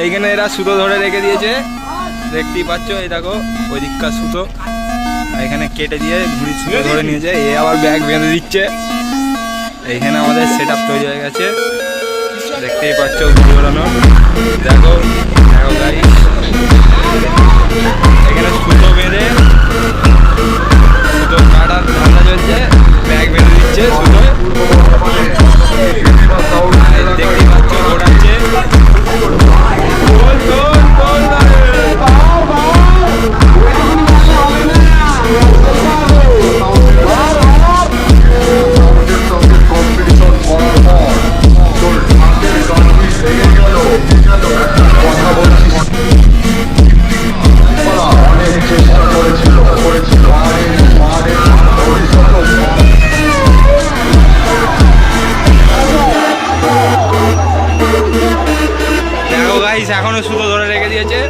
এইখানে এরা সুতো ধরে রেখে দিয়েছে, দেখতেই পাচ্ছ। এই দেখো ওই দিককার সুতো এখানে কেটে দিয়ে ঘুড়ি সুতো ধরে নিয়েছে। এ আবার ব্যাগ বেঁধে দিচ্ছে। এইখানে আমাদের সেট আপ তৈরি হয়ে গেছে, দেখতেই পাচ্ছ ঘুড়ি ওড়ানো। দেখো দেখো গাইস, এখানে সুতো বেঁধে সুতো কাটার ধান্দা চলছে, ব্যাগ বেঁধে দিচ্ছে সুতোয়। দেখতেই পাচ্ছ ঘোরাচ্ছে। দেখো গাইস, এখনো সুতো ধরে রেখে দিয়েছে।